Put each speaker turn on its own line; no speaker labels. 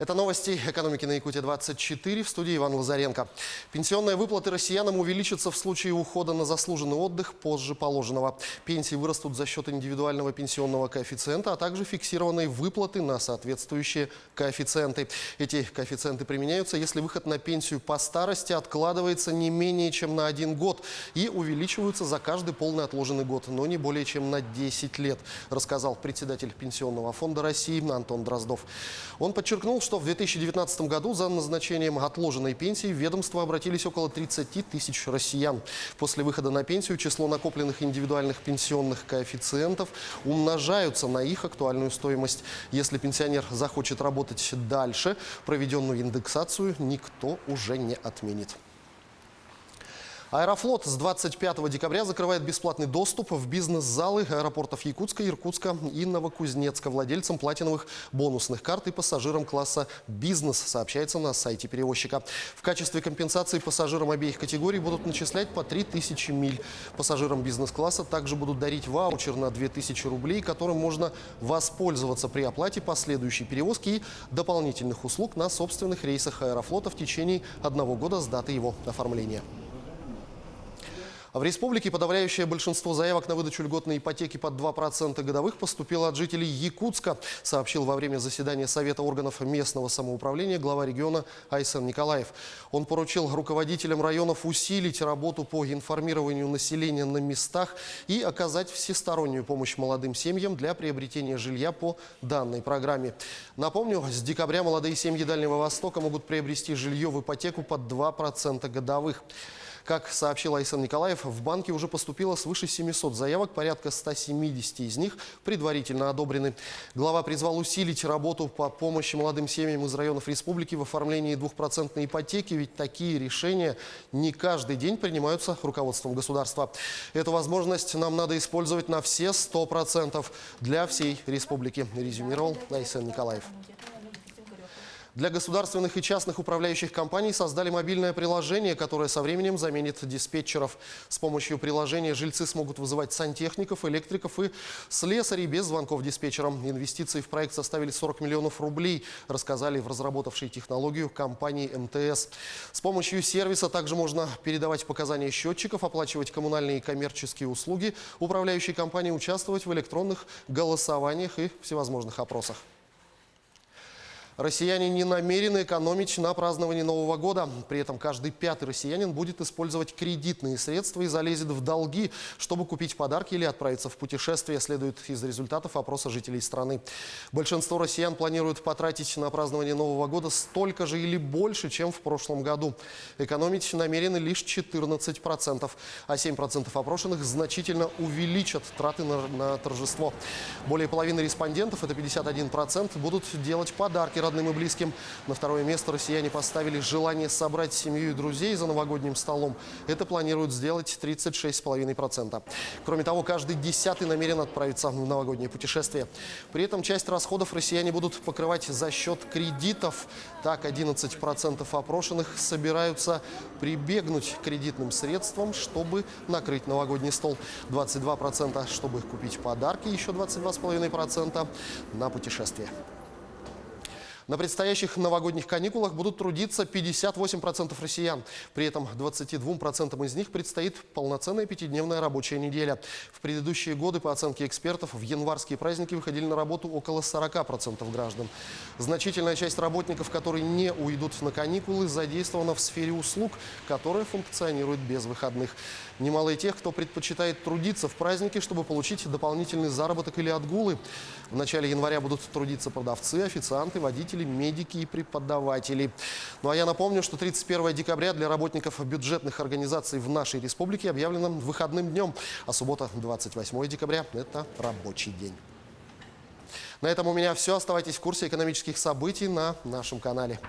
Это новости экономики на Якутии-24, в студии Иван Лазаренко. Пенсионные выплаты россиянам увеличатся в случае ухода на заслуженный отдых позже положенного. Пенсии вырастут за счет индивидуального пенсионного коэффициента, а также фиксированные выплаты на соответствующие коэффициенты. Эти коэффициенты применяются, если выход на пенсию по старости откладывается не менее чем на 1 год и увеличиваются за каждый полный отложенный год, но не более чем на 10 лет, рассказал председатель Пенсионного фонда России Антон Дроздов. Он подчеркнул, что в 2019 году за назначением отложенной пенсии в ведомство обратились около 30 тысяч россиян. После выхода на пенсию число накопленных индивидуальных пенсионных коэффициентов умножаются на их актуальную стоимость. Если пенсионер захочет работать дальше, проведенную индексацию никто уже не отменит. Аэрофлот с 25 декабря закрывает бесплатный доступ в бизнес-залы аэропортов Якутска, Иркутска и Новокузнецка владельцам платиновых бонусных карт и пассажирам класса «Бизнес», сообщается на сайте перевозчика. В качестве компенсации пассажирам обеих категорий будут начислять по 3000 миль. Пассажирам бизнес-класса также будут дарить ваучер на 2000 рублей, которым можно воспользоваться при оплате последующей перевозки и дополнительных услуг на собственных рейсах Аэрофлота в течение 1 года с даты его оформления. В республике подавляющее большинство заявок на выдачу льготной ипотеки под 2% годовых поступило от жителей Якутска, сообщил во время заседания Совета органов местного самоуправления глава региона Айсен Николаев. Он поручил руководителям районов усилить работу по информированию населения на местах и оказать всестороннюю помощь молодым семьям для приобретения жилья по данной программе. Напомню, с декабря молодые семьи Дальнего Востока могут приобрести жилье в ипотеку под 2% годовых. Как сообщил Айсен Николаев, в банке уже поступило свыше 700 заявок, порядка 170 из них предварительно одобрены. Глава призвал усилить работу по помощи молодым семьям из районов республики в оформлении 2% ипотеки, ведь такие решения не каждый день принимаются руководством государства. Эту возможность нам надо использовать на все 100% для всей республики, резюмировал Айсен Николаев. Для государственных и частных управляющих компаний создали мобильное приложение, которое со временем заменит диспетчеров. С помощью приложения жильцы смогут вызывать сантехников, электриков и слесарей без звонков диспетчерам. Инвестиции в проект составили 40 миллионов рублей, рассказали в разработавшей технологию компании МТС. С помощью сервиса также можно передавать показания счетчиков, оплачивать коммунальные и коммерческие услуги, управляющие компании участвовать в электронных голосованиях и всевозможных опросах. Россияне не намерены экономить на праздновании Нового года. При этом каждый 5-й россиянин будет использовать кредитные средства и залезет в долги, чтобы купить подарки или отправиться в путешествие, следует из результатов опроса жителей страны. Большинство россиян планируют потратить на празднование Нового года столько же или больше, чем в прошлом году. Экономить намерены лишь 14%, а 7% опрошенных значительно увеличат траты на торжество. Более половины респондентов, это 51%, будут делать подарки родным и близким. На второе место россияне поставили желание собрать семью и друзей за новогодним столом. Это планируют сделать 36,5%. Кроме того, каждый 10-й намерен отправиться в новогоднее путешествие. При этом часть расходов россияне будут покрывать за счет кредитов. Так, 11% опрошенных собираются прибегнуть к кредитным средствам, чтобы накрыть новогодний стол. 22%, чтобы купить подарки, еще 22,5% на путешествие. На предстоящих новогодних каникулах будут трудиться 58% россиян. При этом 22% из них предстоит полноценная 5-дневная рабочая неделя. В предыдущие годы, по оценке экспертов, в январские праздники выходили на работу около 40% граждан. Значительная часть работников, которые не уйдут на каникулы, задействована в сфере услуг, которая функционирует без выходных. Немало и тех, кто предпочитает трудиться в праздники, чтобы получить дополнительный заработок или отгулы. В начале января будут трудиться продавцы, официанты, водители, медики и преподаватели. Ну а я напомню, что 31 декабря для работников бюджетных организаций в нашей республике объявлено выходным днем, а суббота 28 декабря – это рабочий день. На этом у меня все. Оставайтесь в курсе экономических событий на нашем канале.